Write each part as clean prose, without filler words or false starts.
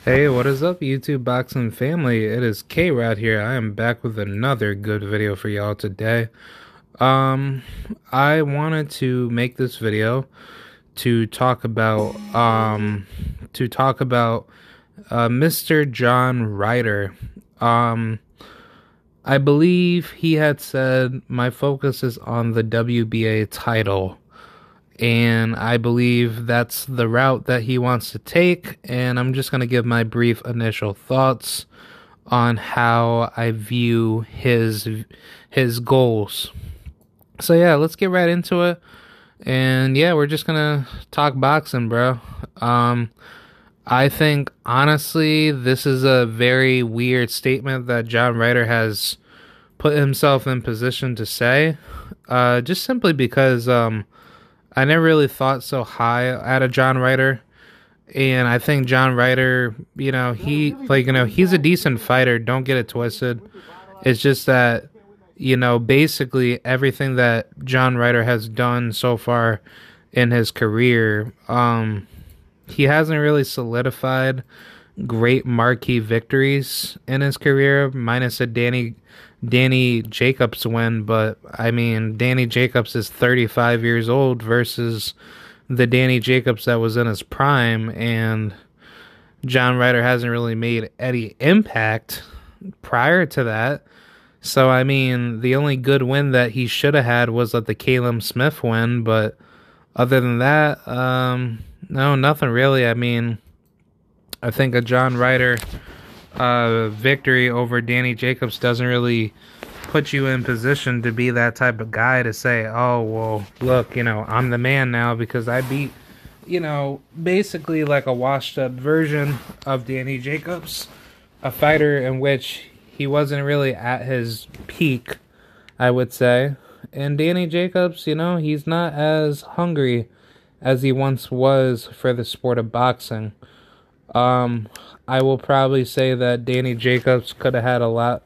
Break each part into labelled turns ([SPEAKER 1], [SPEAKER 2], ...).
[SPEAKER 1] Hey, what is up, YouTube boxing family? It is K-Rod here. I am back with another good video for y'all today. Um, I wanted to make this video to talk about Mr. John Ryder. Um, I believe he had said my focus is on the WBA title. And I believe that's the route that he wants to take, and I'm just going to give my brief initial thoughts on how I view his goals. So yeah, let's get right into it. And yeah, we're just going to talk boxing, bro. I think honestly this is a very weird statement that John Ryder has put himself in position to say. Just simply because I never really thought so high out of John Ryder. And I think John Ryder, he's a decent fighter. Don't get it twisted. It's just that, basically everything that John Ryder has done so far in his career, he hasn't really solidified great marquee victories in his career, minus a Danny Jacobs win. But I mean, Danny Jacobs is 35 years old versus the Danny Jacobs that was in his prime, and John Ryder hasn't really made any impact prior to that. So I mean, the only good win that he should have had was like the Caleb Smith win, but other than that, no, nothing really. I mean, I think a John Ryder victory over Danny Jacobs doesn't really put you in position to be that type of guy to say, oh, well, look, I'm the man now because I beat, basically like a washed up version of Danny Jacobs, a fighter in which he wasn't really at his peak, I would say. And Danny Jacobs, he's not as hungry as he once was for the sport of boxing. I will probably say that Danny Jacobs could have had a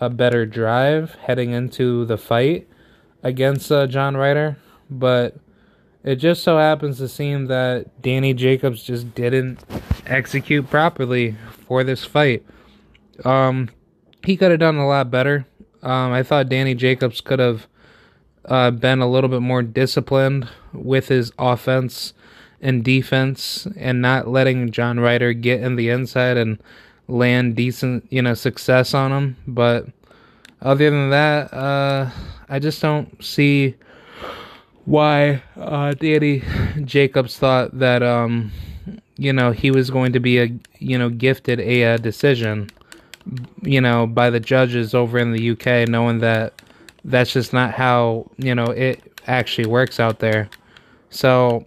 [SPEAKER 1] better drive heading into the fight against John Ryder, but it just so happens to seem that Danny Jacobs just didn't execute properly for this fight. He could have done a lot better. I thought Danny Jacobs could have been a little bit more disciplined with his offense and defense and not letting John Ryder get in the inside and land decent, success on him. But other than that, I just don't see why Danny Jacobs thought that he was going to be gifted a decision by the judges over in the UK, knowing that that's just not how it actually works out there. So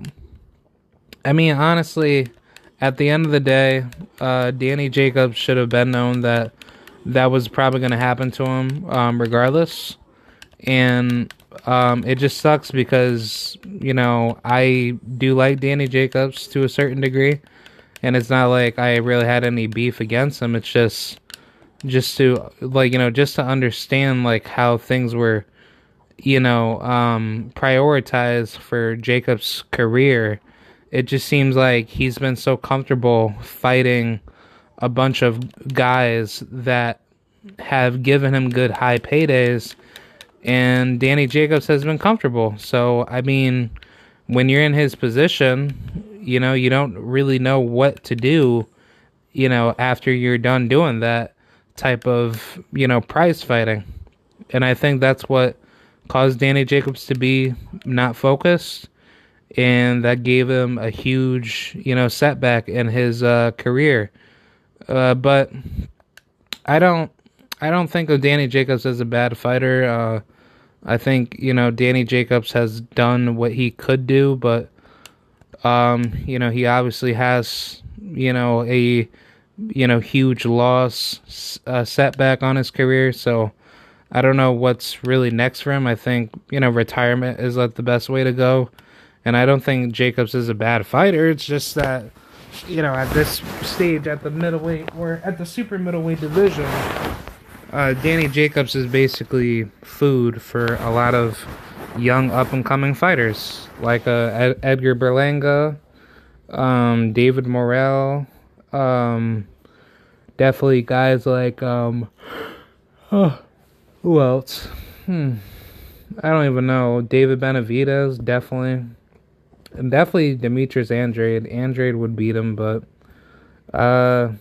[SPEAKER 1] I mean, honestly, at the end of the day, Danny Jacobs should have been known that that was probably going to happen to him regardless. And it just sucks because, I do like Danny Jacobs to a certain degree. And it's not like I really had any beef against him. It's just to, just to understand, how things were, prioritized for Jacobs' career. It just seems like he's been so comfortable fighting a bunch of guys that have given him good high paydays, and Danny Jacobs has been comfortable. So, I mean, when you're in his position, you don't really know what to do, after you're done doing that type of, prize fighting. And I think that's what caused Danny Jacobs to be not focused. And that gave him a huge, setback in his career. But I don't think of Danny Jacobs as a bad fighter. I think Danny Jacobs has done what he could do, but he obviously has a huge loss, setback on his career. So I don't know what's really next for him. I think retirement is like the best way to go. And I don't think Jacobs is a bad fighter. It's just that, at this stage, at the middleweight or at the super middleweight division, Danny Jacobs is basically food for a lot of young up-and-coming fighters, like Edgar Berlanga, David Morrell, Definitely guys like oh, who else? I don't even know. David Benavidez, definitely. And definitely Demetrius Andrade. Andrade would beat him, but uh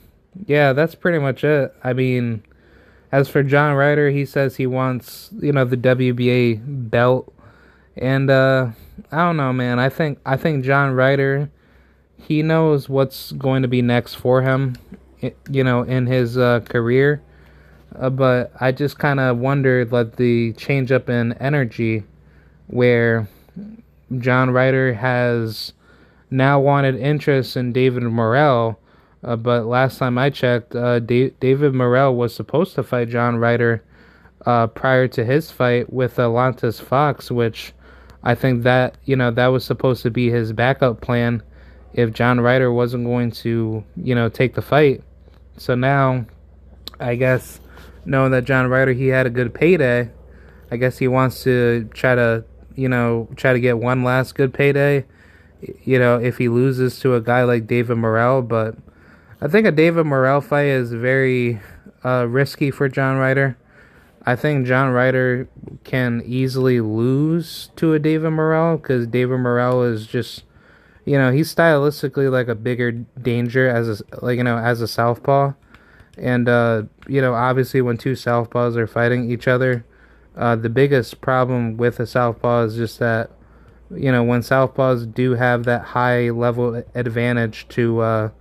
[SPEAKER 1] yeah, that's pretty much it. I mean, as for John Ryder, he says he wants, the WBA belt. And I don't know, man. I think John Ryder, he knows what's going to be next for him, in his career. But I just kind of wondered, like, the change up in energy where John Ryder has now wanted interest in David Morrell. But last time I checked, David Morrell was supposed to fight John Ryder prior to his fight with Lantis Fox, which I think that, that was supposed to be his backup plan if John Ryder wasn't going to, take the fight. So now, I guess, knowing that John Ryder, he had a good payday, I guess he wants to try to get one last good payday, if he loses to a guy like David Morrell. But I think a David Morrell fight is very risky for John Ryder. I think John Ryder can easily lose to a David Morrell because David Morrell is just, he's stylistically like a bigger danger as a southpaw. And, obviously when two southpaws are fighting each other, the biggest problem with a southpaw is just that, when southpaws do have that high level advantage to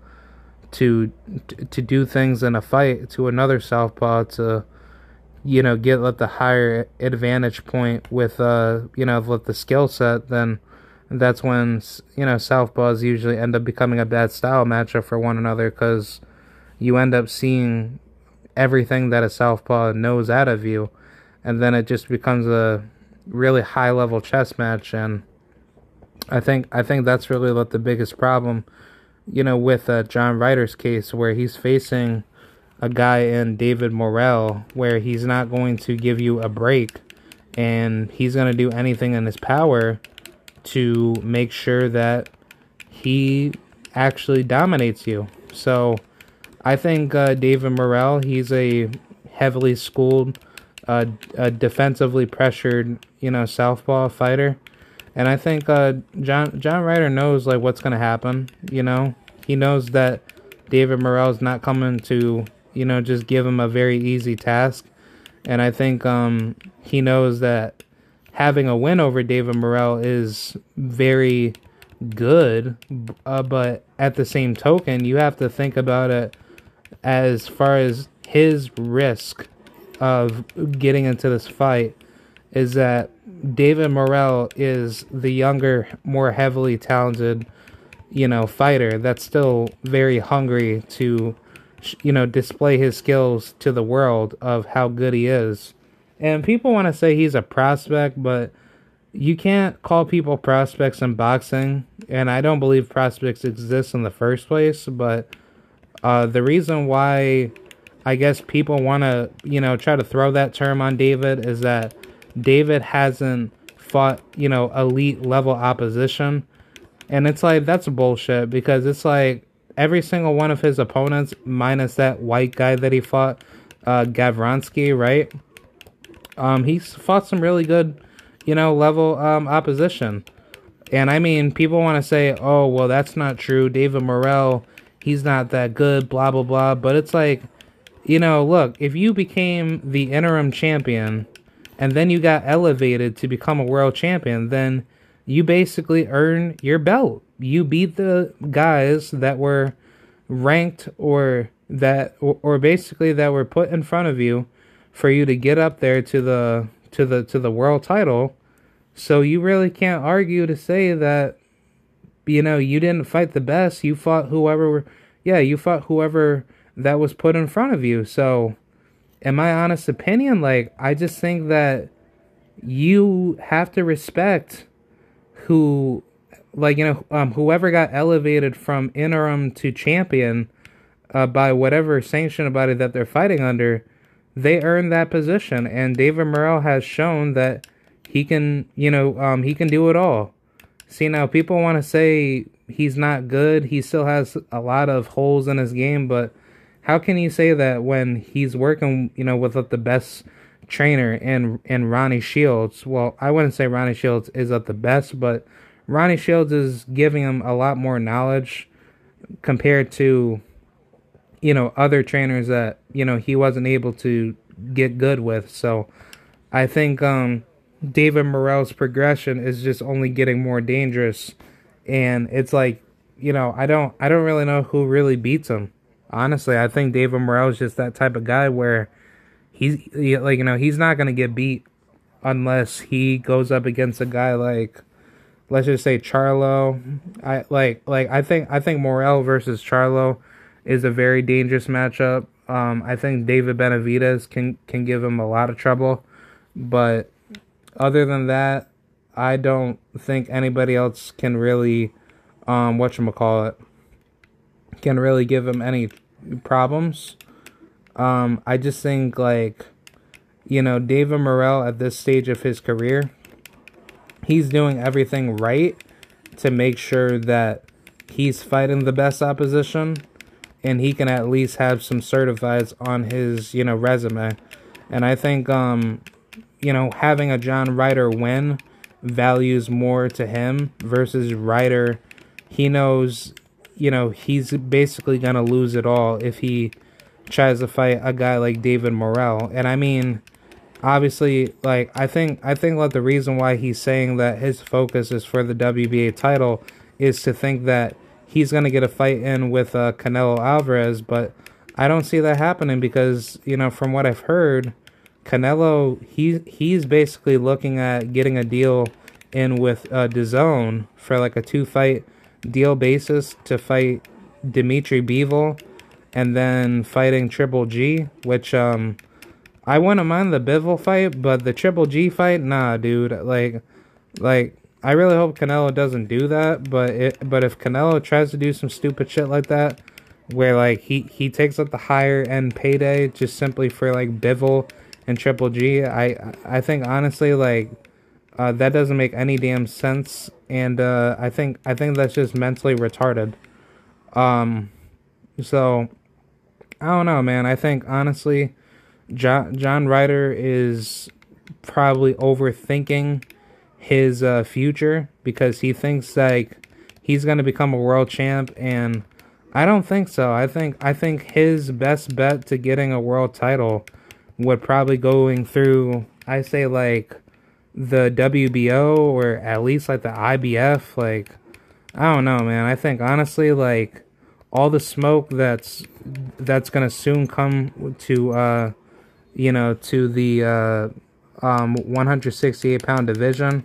[SPEAKER 1] do things in a fight to another southpaw to, get like the higher advantage point with, with the skill set, then that's when, southpaws usually end up becoming a bad style matchup for one another because you end up seeing everything that a southpaw knows out of you, and then it just becomes a really high level chess match. And I think that's really what the biggest problem, with John Ryder's case, where he's facing a guy in David Morrell, where he's not going to give you a break, and he's going to do anything in his power to make sure that he actually dominates you. So I think David Morrell, he's a heavily schooled, defensively pressured, southpaw fighter. And I think John Ryder knows like what's gonna happen. He knows that David Morrell's not coming to just give him a very easy task. And I think he knows that having a win over David Morrell is very good, but at the same token, you have to think about it as far as his risk of getting into this fight is that David Morrell is the younger, more heavily talented, fighter that's still very hungry to, display his skills to the world of how good he is. And people want to say he's a prospect, but you can't call people prospects in boxing, and I don't believe prospects exist in the first place, but the reason why I guess people want to, try to throw that term on David is that David hasn't fought, elite level opposition. And it's like, that's bullshit, because it's like every single one of his opponents, minus that white guy that he fought, Gavronsky, right? He's fought some really good, level opposition. And I mean, people want to say, oh, well, that's not true. David Morrell, he's not that good, blah, blah, blah. But it's like, look, if you became the interim champion and then you got elevated to become a world champion, then you basically earn your belt. You beat the guys that were ranked or basically that were put in front of you for you to get up there to the world title. So you really can't argue to say that, you didn't fight the best. You fought whoever that was put in front of you. So in my honest opinion, like, I just think that you have to respect who, like, whoever got elevated from interim to champion by whatever sanctioned body that they're fighting under. They earned that position, and David Morrell has shown that he can, he can do it all. See, now people want to say he's not good. He still has a lot of holes in his game, but how can you say that when he's working, with the best trainer in Ronnie Shields? Well, I wouldn't say Ronnie Shields is at the best, but Ronnie Shields is giving him a lot more knowledge compared to, other trainers that, he wasn't able to get good with. So I think David Morrell's progression is just only getting more dangerous, and it's like, I don't really know who really beats him. Honestly, I think David Morrell is just that type of guy where he's not gonna get beat unless he goes up against a guy like, let's just say, Charlo. I think Morrell versus Charlo is a very dangerous matchup. I think David Benavidez can give him a lot of trouble, but other than that, I don't think anybody else can really, whatchamacallit, can really give him any problems. I just think, like, David Morrell at this stage of his career, he's doing everything right to make sure that he's fighting the best opposition, and he can at least have some certifieds on his, resume. And I think, having a John Ryder win values more to him versus Ryder. He knows, he's basically going to lose it all if he tries to fight a guy like David Morrell. And I mean, obviously, like, I think that the reason why he's saying that his focus is for the WBA title is to think that he's going to get a fight in with Canelo Alvarez, but I don't see that happening because, from what I've heard, Canelo, he's basically looking at getting a deal in with DAZN for like a 2-fight deal basis to fight Dimitri Bivol and then fighting Triple G, which I wouldn't mind the Bivol fight, but the Triple G fight, nah, dude. Like I really hope Canelo doesn't do that, but if Canelo tries to do some stupid shit like that, where like he takes up the higher end payday just simply for like Bivol and Triple G, I think honestly, like, that doesn't make any damn sense, and I think that's just mentally retarded. So I don't know, man. I think honestly, John Ryder is probably overthinking his future because he thinks like he's gonna become a world champ, and I don't think so. I think his best bet to getting a world title would probably going through, I say, like, the WBO or at least like the IBF. Like, I don't know, man. I think honestly, like, all the smoke that's gonna soon come to to the 168 pound division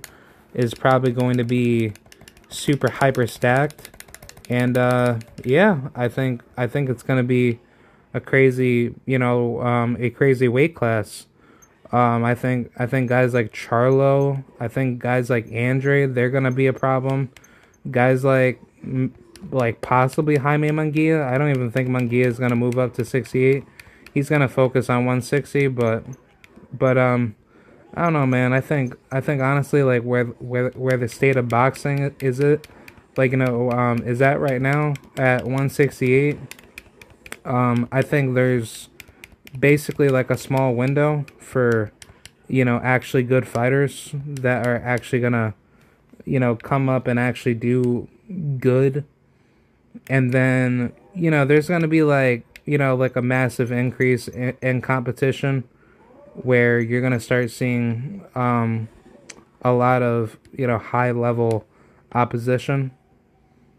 [SPEAKER 1] is probably going to be super hyper stacked, and yeah, I think it's gonna be a crazy, a crazy weight class. I think guys like Charlo, I think guys like Andre, they're gonna be a problem. Guys like possibly Jaime Munguia. I don't even think Munguia is gonna move up to 68. He's gonna focus on 160, but I don't know, man. I think honestly, like, where the state of boxing is, it like, is that right now at 168. I think there's basically like a small window for, actually good fighters that are actually gonna, come up and actually do good. And then, there's gonna be like, like a massive increase in competition where you're gonna start seeing a lot of, high level opposition.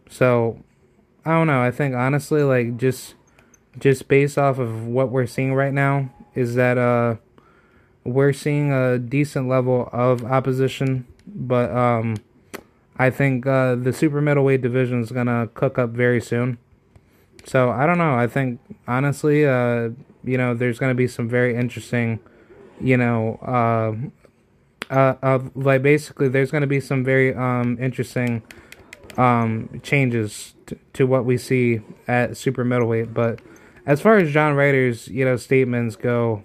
[SPEAKER 1] So I don't know. I think honestly, like, just based off of what we're seeing right now, is that we're seeing a decent level of opposition, but I think the super middleweight division is gonna cook up very soon. So I don't know. I think honestly, there's gonna be some very interesting, like, basically there's gonna be some very interesting changes to what we see at super middleweight. But as far as John Ryder's, statements go,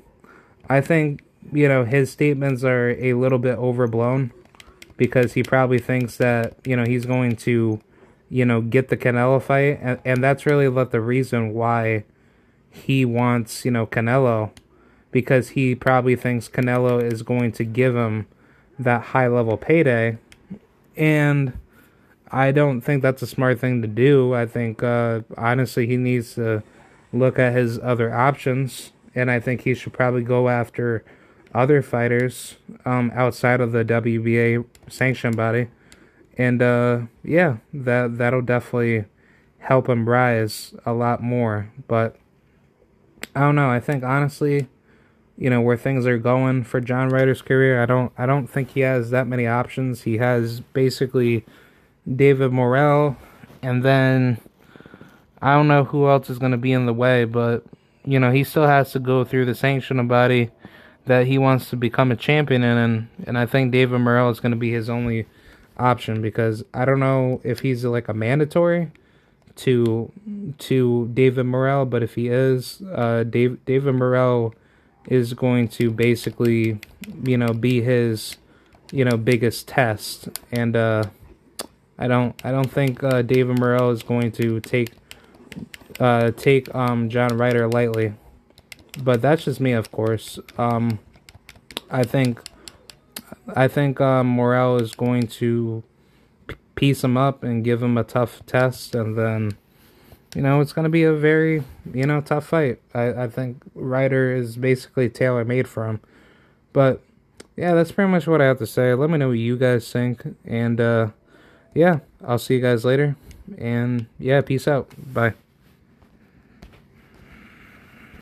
[SPEAKER 1] I think, his statements are a little bit overblown because he probably thinks that, he's going to, get the Canelo fight. And that's really the reason why he wants, Canelo, because he probably thinks Canelo is going to give him that high level payday. And I don't think that's a smart thing to do. I think, honestly, he needs to look at his other options. And I think he should probably go after other fighters outside of the WBA sanction body. And yeah, that'll definitely help him rise a lot more. But I don't know. I think honestly, where things are going for John Ryder's career, I don't think he has that many options. He has basically David Morrell, and then I don't know who else is going to be in the way, but he still has to go through the sanctioning body that he wants to become a champion in, and I think David Morrell is going to be his only option, because I don't know if he's like a mandatory to David Morrell, but if he is, David Morrell is going to basically, be his, biggest test, and I don't think David Morrell is going to take John Ryder lightly, but that's just me, of course. I think Morrell is going to piece him up and give him a tough test, and then it's going to be a very tough fight. I think Ryder is basically tailor made for him. But yeah, that's pretty much what I have to say. Let me know what you guys think, and yeah, I'll see you guys later, and yeah, peace out. Bye.